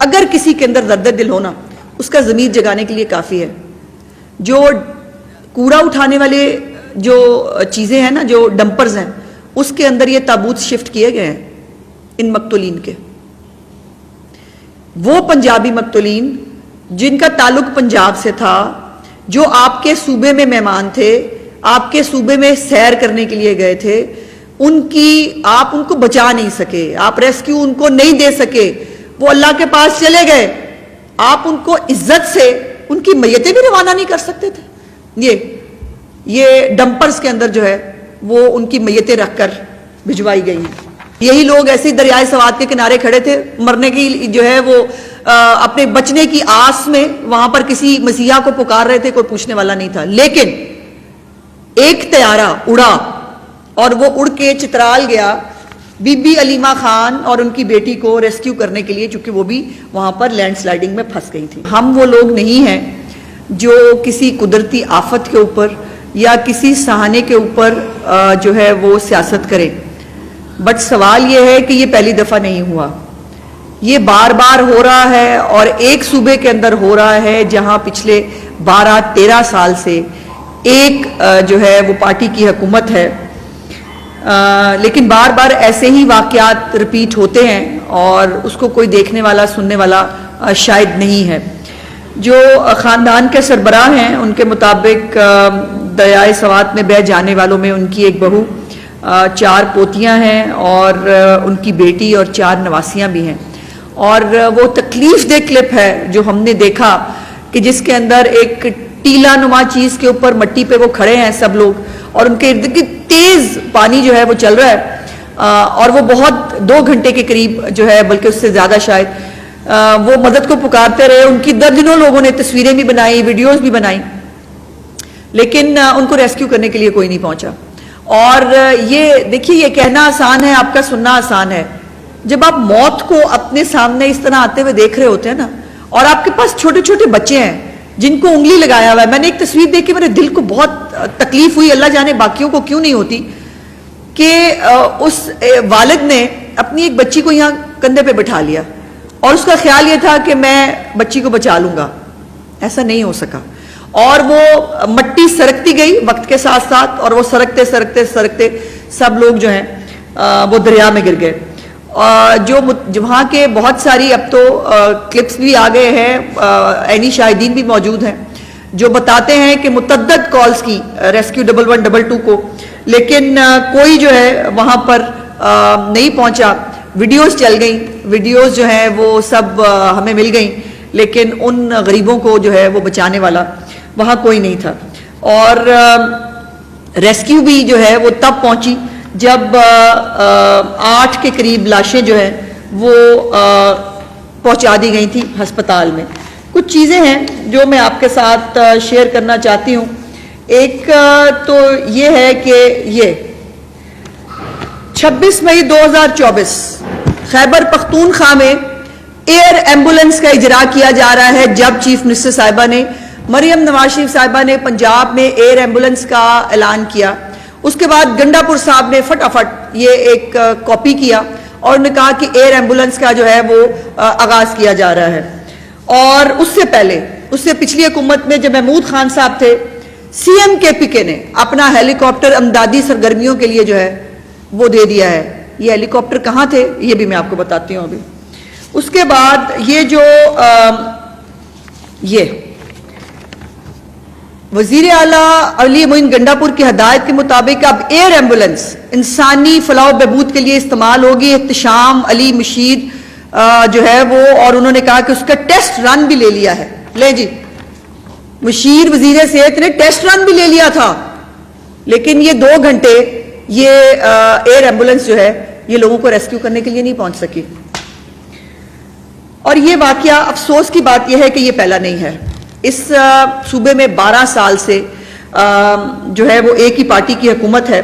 अगर किसी के अंदर दर्द दिल होना, उसका ज़मीर जगाने के लिए काफ़ी है। जो कूड़ा उठाने वाले जो चीज़ें हैं ना, जो डंपर्स हैं, उसके अंदर ये ताबूत शिफ्ट किए गए हैं इन मकतूलीन के। वो पंजाबी मकतूलीन जिनका ताल्लुक पंजाब से था, जो आपके सूबे में मेहमान थे, आपके सूबे में सैर करने के लिए गए थे, आप उनको बचा नहीं सके, आप रेस्क्यू उनको नहीं दे सके, वो अल्लाह के पास चले गए। आप उनको इज्जत से उनकी मैयतें भी रवाना नहीं कर सकते थे। ये डंपर्स के अंदर जो है वो उनकी मैयतें रखकर भिजवाई गई हैं। यही लोग ऐसे ही दरियाए सवात के किनारे खड़े थे, मरने की जो है वो अपने बचने की आस में वहां पर किसी मसीहा को पुकार रहे थे, कोई पूछने वाला नहीं था। लेकिन एक तैयारा उड़ा और वो उड़ के चित्राल गया बीबी अलीमा खान और उनकी बेटी को रेस्क्यू करने के लिए, चूंकि वो भी वहां पर लैंडस्लाइडिंग में फंस गई थी। हम वो लोग नहीं हैं जो किसी कुदरती आफत के ऊपर या किसी सहाने के ऊपर जो है वो सियासत करें। बट सवाल ये है कि ये पहली दफा नहीं हुआ, ये बार बार हो रहा है और एक सूबे के अंदर हो रहा है जहां पिछले 12-13 साल से एक जो है वो पार्टी की हुकूमत है। लेकिन बार बार ऐसे ही वाकयात रिपीट होते हैं और उसको कोई देखने वाला सुनने वाला शायद नहीं है। जो ख़ानदान के सरबराह हैं उनके मुताबिक दरियाए सवात में बह जाने वालों में उनकी एक बहू, 4 पोतियां हैं और उनकी बेटी और 4 नवासियां भी हैं। और वो तकलीफ दे क्लिप है जो हमने देखा कि जिसके अंदर एक टीला नुमा चीज़ के ऊपर मट्टी पे वो खड़े हैं सब लोग और उनके इर्द गिर्द तेज पानी जो है वो चल रहा है और वो बहुत 2 घंटे के करीब जो है, बल्कि उससे ज्यादा शायद, वो मदद को पुकारते रहे। उनकी दर्जनों लोगों ने तस्वीरें भी बनाई, वीडियोस भी बनाई, लेकिन उनको रेस्क्यू करने के लिए कोई नहीं पहुंचा। और ये देखिए, ये कहना आसान है, आपका सुनना आसान है। जब आप मौत को अपने सामने इस तरह आते हुए देख रहे होते हैं ना, और आपके पास छोटे छोटे बच्चे हैं जिनको उंगली लगाया हुआ है। मैंने एक तस्वीर देख के मेरे दिल को बहुत तकलीफ हुई, अल्लाह जाने बाकियों को क्यों नहीं होती, कि उस वालिद ने अपनी एक बच्ची को यहाँ कंधे पे बिठा लिया और उसका ख्याल ये था कि मैं बच्ची को बचा लूंगा। ऐसा नहीं हो सका और वो मट्टी सरकती गई वक्त के साथ साथ, और वो सरकते सरकते सरकते सब लोग जो हैं वो दरिया में गिर गए। जो वहाँ के बहुत सारी अब तो क्लिप्स भी आ गए हैं, ऐनी शाहिदीन भी मौजूद हैं जो बताते हैं कि मुतद्दद कॉल्स की रेस्क्यू 1112 को, लेकिन कोई जो है वहाँ पर नहीं पहुँचा। वीडियोस चल गई, वीडियोस जो है वो सब हमें मिल गई, लेकिन उन गरीबों को जो है वो बचाने वाला वहाँ कोई नहीं था। और रेस्क्यू भी जो है वो तब पहुँची जब 8 के करीब लाशें जो है वो पहुंचा दी गई थी अस्पताल में। कुछ चीज़ें हैं जो मैं आपके साथ शेयर करना चाहती हूँ। एक तो ये है कि ये 26 मई 2024 खैबर पख्तूनख्वा में एयर एम्बुलेंस का इजरा किया जा रहा है। जब चीफ मिनिस्टर साहिबा ने, मरियम नवाज शरीफ साहिबा ने पंजाब में एयर एम्बुलेंस का ऐलान किया, उसके बाद गंडापुर साहब ने फटाफट ये एक कॉपी किया और उन्होंने कहा कि एयर एम्बुलेंस का जो है वो आगाज किया जा रहा है। और उससे पहले, उससे पिछली हुकूमत में जब महमूद खान साहब थे, सीएम KPK ने अपना हेलीकॉप्टर अमदादी सरगर्मियों के लिए जो है वो दे दिया है। ये हेलीकॉप्टर कहाँ थे ये भी मैं आपको बताती हूँ अभी। उसके बाद ये जो ये वजीर आला अली मोइन गंडापुर की हदायत के मुताबिक अब एयर एम्बुलेंस इंसानी फलाह बहबूद के लिए इस्तेमाल होगी। एहतशाम अली मशीद जो है वो, और उन्होंने कहा कि उसका टेस्ट रन भी ले लिया है। ले जी, मशीर वजीर सेहत ने टेस्ट रन भी ले लिया था, लेकिन ये 2 घंटे ये एयर एम्बुलेंस जो है ये लोगों को रेस्क्यू करने के लिए नहीं पहुंच सकी। और ये वाकया अफसोस की बात यह है कि ये पहला नहीं है। इस सूबे में 12 साल से जो है वो एक ही पार्टी की हुकूमत है।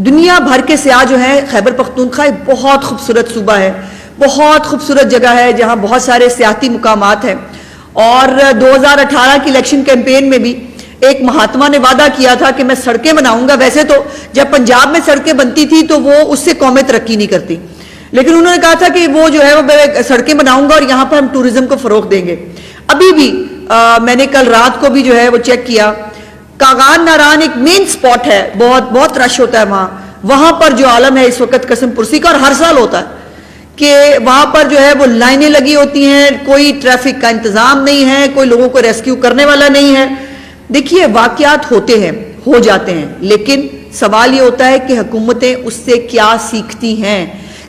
दुनिया भर के सियाह जो है, खैबर पख्तूनख्वा एक बहुत खूबसूरत सूबा है, बहुत खूबसूरत जगह है जहां बहुत सारे सियाती मुकामात हैं। और 2018 की इलेक्शन कैंपेन में भी एक महात्मा ने वादा किया था कि मैं सड़कें बनाऊंगा। वैसे तो जब पंजाब में सड़कें बनती थी तो वो उससे कौमें तरक्की नहीं करती, लेकिन उन्होंने कहा था कि वो जो है वो मैं सड़कें बनाऊंगा और यहां पर हम टूरिज्म को फरोग देंगे। अभी भी मैंने कल रात को भी जो है वो चेक किया, कागान नारान एक मेन स्पॉट है, बहुत बहुत रश होता है वहां पर जो आलम है इस वक्त कसम पुरसी का, और हर साल होता है कि वहां पर जो है वो लाइनें लगी होती हैं, कोई ट्रैफिक का इंतजाम नहीं है, कोई लोगों को रेस्क्यू करने वाला नहीं है। देखिए वाकयात होते हैं, हो जाते हैं, लेकिन सवाल ये होता है कि हुकूमतें उससे क्या सीखती हैं,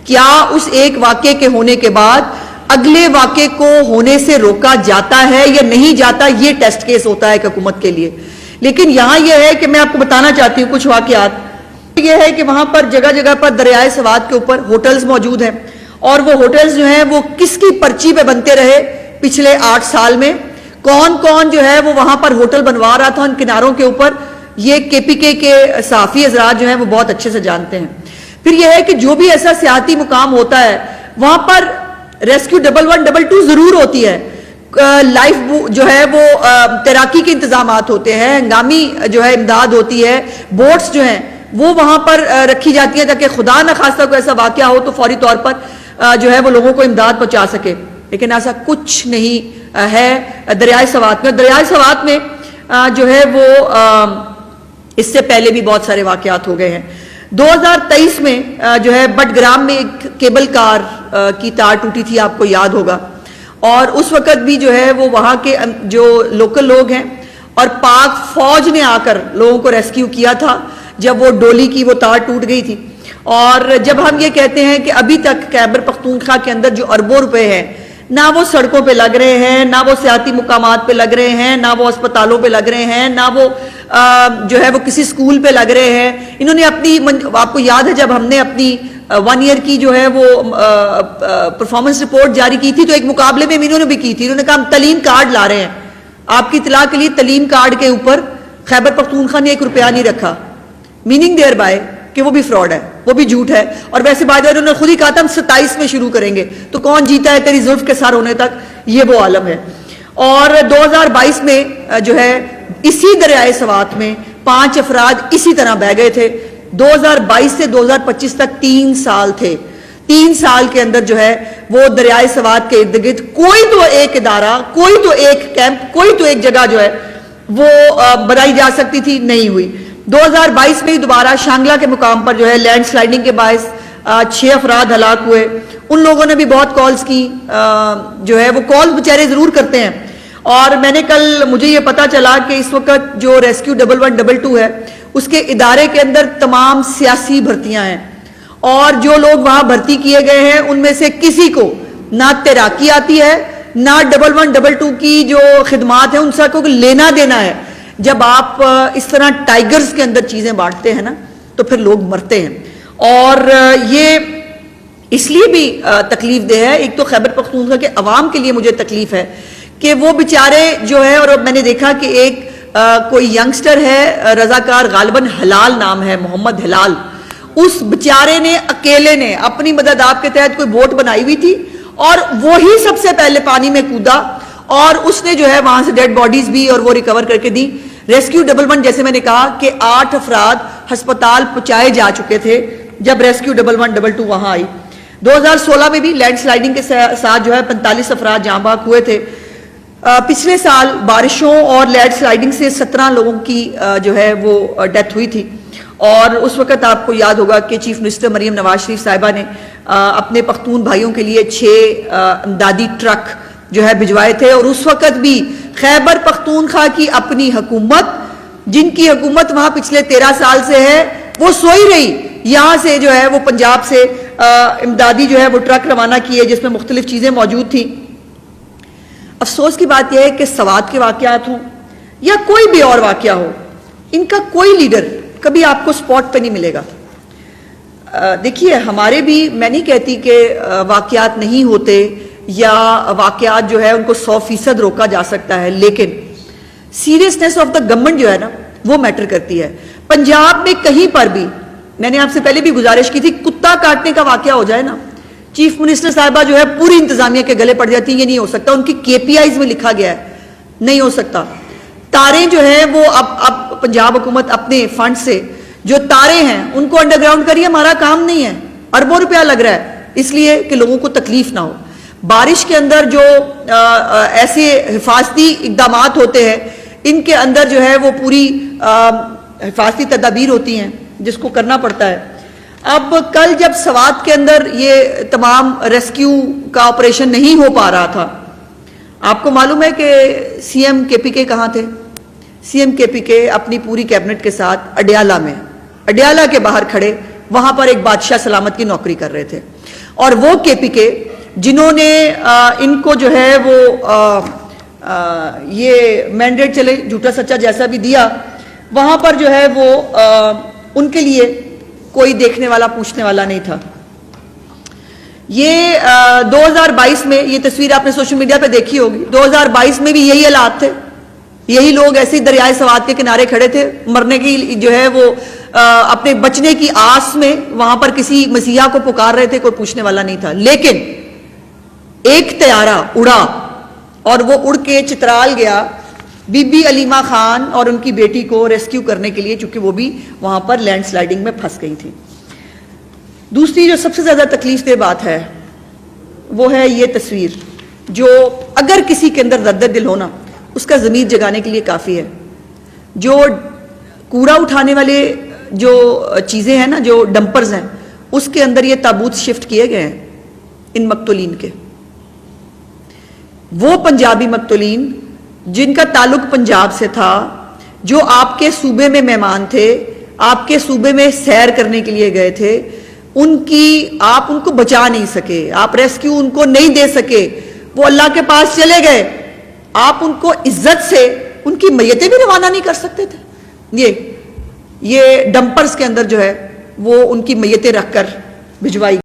क्या उस एक वाकये के होने के बाद अगले वाकये को होने से रोका जाता है या नहीं जाता, ये टेस्ट केस होता है हुकूमत के लिए। लेकिन यहां यह है कि मैं आपको बताना चाहती हूं कुछ वाकयात, यह है कि वहां पर जगह जगह पर दरियाए सवात के ऊपर होटल्स मौजूद हैं, और वो होटल्स जो हैं वो किसकी पर्ची पे बनते रहे पिछले 8 साल में, कौन कौन जो है वो वहां पर होटल बनवा रहा था उन किनारों के ऊपर, ये केपीके के साफी हजरात जो हैं वो बहुत अच्छे से जानते हैं। फिर यह है कि जो भी ऐसा सियाती मुकाम होता है वहां पर रेस्क्यू 1112 जरूर होती है, लाइफ जो है वो तैराकी के इंतजाम होते हैं, हंगामी जो है इमदाद होती है, बोट्स जो हैं वो वहां पर रखी जाती है ताकि खुदा न खास्ता कोई ऐसा वाकया हो तो फौरी तौर पर जो है वो लोगों को इमदाद पहुंचा सके। लेकिन ऐसा कुछ नहीं है दरियाए सवात में। दरियाए सवात में जो है वो इससे पहले भी बहुत सारे वाकयात हो गए हैं। 2023 में जो है बटग्राम में एक केबल कार की तार टूटी थी, आपको याद होगा, और उस वक्त भी जो है वो वहां के जो लोकल लोग हैं और पाक फौज ने आकर लोगों को रेस्क्यू किया था जब वो डोली की वो तार टूट गई थी। और जब हम ये कहते हैं कि अभी तक खैबर पख्तूनख्वा के अंदर जो अरबों रुपए हैं, ना वो सड़कों पे लग रहे हैं, ना वो सियाती मुकामात पे लग रहे हैं, ना वो अस्पतालों पे लग रहे हैं, ना वो जो है वो किसी स्कूल पे लग रहे हैं। इन्होंने अपनी, आपको याद है जब हमने अपनी 1 ईयर की जो है वो परफॉर्मेंस रिपोर्ट जारी की थी तो एक मुकाबले में इन्होंने भी की थी, इन्होंने कहा हम तलीम कार्ड ला रहे हैं। आपकी इतला के लिए तलीम कार्ड के ऊपर खैबर पख्तूनख्वा ने 1 रुपया नहीं रखा, मीनिंग देयर बाय कि वो भी फ्रॉड है, वो भी झूठ है। और वैसे बाद में उन्होंने खुद ही कहा था हम 27 में शुरू करेंगे, तो कौन जीता है तेरी जुल्फ के सर होने तक, ये वो आलम है। और 2022 में जो है इसी दरियाए सवात में 5 अफराद इसी तरह बह गए थे। 2022 से 2025 तक 3 साल थे। 3 साल के अंदर जो है वो दरियाए सवात के इर्द गिर्द कोई तो एक इदारा, कोई तो एक कैंप, कोई तो एक जगह जो है वो बनाई जा सकती थी, नहीं हुई। 2022 में ही दोबारा शांगला के मुकाम पर जो है लैंडस्लाइडिंग के बायस 6 अफराद हलाक हुए। उन लोगों ने भी बहुत कॉल्स की, जो है वो कॉल्स बेचारे जरूर करते हैं। और मैंने कल, मुझे ये पता चला कि इस वक्त जो रेस्क्यू 1112 है उसके इदारे के अंदर तमाम सियासी भर्तियां हैं, और जो लोग वहां भर्ती किए गए हैं उनमें से किसी को ना तैराकी आती है, ना 1112 की जो खिदमात है उनसे कोई लेना देना है। जब आप इस तरह टाइगर्स के अंदर चीजें बांटते हैं ना तो फिर लोग मरते हैं। और ये इसलिए भी तकलीफ दे है, एक तो खैबर पख्तूनख्वा के अवाम के लिए मुझे तकलीफ है कि वो बेचारे जो है, और मैंने देखा कि एक कोई यंगस्टर है रजाकार, गालिबन हलाल नाम है, मोहम्मद हिलाल, उस बेचारे ने अकेले ने अपनी मदद आपके तहत कोई बोट बनाई हुई थी और वो ही सबसे पहले पानी में कूदा और उसने जो है वहां से डेड बॉडीज भी और वो रिकवर करके दी। रेस्क्यू 11 जैसे मैंने कहा कि 8 अफराद अस्पताल पहुंचाए जा चुके थे जब रेस्क्यू 1112 वहां आई। 2016 में भी लैंडस्लाइडिंग के साथ जो है 45 अफराद जाँ बाग हुए थे। पिछले साल बारिशों और लैंडस्लाइडिंग से 17 लोगों की जो है वो डेथ हुई थी। और उस वक्त आपको याद होगा कि चीफ मिनिस्टर मरियम नवाज शरीफ साहिबा ने अपने पख्तून भाइयों के लिए 6 इमदादी ट्रक जो है भिजवाए थे। और उस वक्त भी खैबर पख्तूनख्वा की अपनी हुकूमत, जिनकी हुकूमत वहां पिछले 13 साल से है, वो सोई रही। यहां से जो है वो पंजाब से इमदादी जो है वो ट्रक रवाना किए जिसमें मुख्तलिफ चीजें मौजूद थी। अफसोस की बात यह है कि सवात के वाकयात हों या कोई भी और वाकया हो, इनका कोई लीडर कभी आपको स्पॉट पे नहीं मिलेगा। देखिए हमारे भी, मैं नहीं कहती कि वाकयात नहीं होते या वाकयात जो है उनको 100% रोका जा सकता है, लेकिन सीरियसनेस ऑफ द गवर्नमेंट जो है ना वो मैटर करती है। पंजाब में कहीं पर भी, मैंने आपसे पहले भी गुजारिश की थी, कुत्ता काटने का वाकया हो जाए ना, चीफ मिनिस्टर साहिबा जो है पूरी इंतजामिया के गले पड़ जाती है। ये नहीं हो सकता, उनकी KPIs में लिखा गया है, नहीं हो सकता। तारे जो है वो अब पंजाब हुकूमत अपने फंड से जो तारे हैं उनको अंडरग्राउंड करिए, हमारा काम नहीं है। अरबों रुपया लग रहा है, इसलिए कि लोगों को तकलीफ ना हो। बारिश के अंदर जो ऐसे हिफाजती इकदामात होते हैं, इनके अंदर जो है वो पूरी हिफाजती तदाबीर होती हैं जिसको करना पड़ता है। अब कल जब सवात के अंदर ये तमाम रेस्क्यू का ऑपरेशन नहीं हो पा रहा था, आपको मालूम है कि सीएम केपीके कहाँ थे? सीएम केपीके अपनी पूरी कैबिनेट के साथ अडयाला में, अडयाला के बाहर खड़े, वहां पर एक बादशाह सलामत की नौकरी कर रहे थे। और वो केपीके जिन्होंने इनको जो है वो ये मैंडेट चले झूठा सच्चा जैसा भी दिया, वहां पर जो है वो उनके लिए कोई देखने वाला पूछने वाला नहीं था। ये 2022 में ये तस्वीर आपने सोशल मीडिया पे देखी होगी। 2022 में भी यही हालात थे, यही लोग ऐसे ही दरियाए सवात के किनारे खड़े थे, मरने की जो है वो अपने बचने की आस में वहां पर किसी मसीहा को पुकार रहे थे, कोई पूछने वाला नहीं था। लेकिन एक तैयारा उड़ा और वो उड़ के चित्राल गया बीबी अलीमा खान और उनकी बेटी को रेस्क्यू करने के लिए, चूंकि वो भी वहां पर लैंडस्लाइडिंग में फंस गई थी। दूसरी जो सबसे ज्यादा तकलीफदेह बात है वो है ये तस्वीर, जो अगर किसी के अंदर दर्द दिल होना उसका ज़मीर जगाने के लिए काफ़ी है। जो कूड़ा उठाने वाले जो चीज़ें हैं ना, जो डंपर्स हैं, उसके अंदर ये ताबूत शिफ्ट किए गए हैं इन मकतूलीन के। वो पंजाबी मकतूलीन जिनका ताल्लुक पंजाब से था, जो आपके सूबे में मेहमान थे, आपके सूबे में सैर करने के लिए गए थे, आप उनको बचा नहीं सके, आप रेस्क्यू उनको नहीं दे सके, वो अल्लाह के पास चले गए। आप उनको इज्जत से उनकी मैयतें भी रवाना नहीं कर सकते थे। ये डंपर्स के अंदर जो है वो उनकी मैयतें रखकर भिजवाई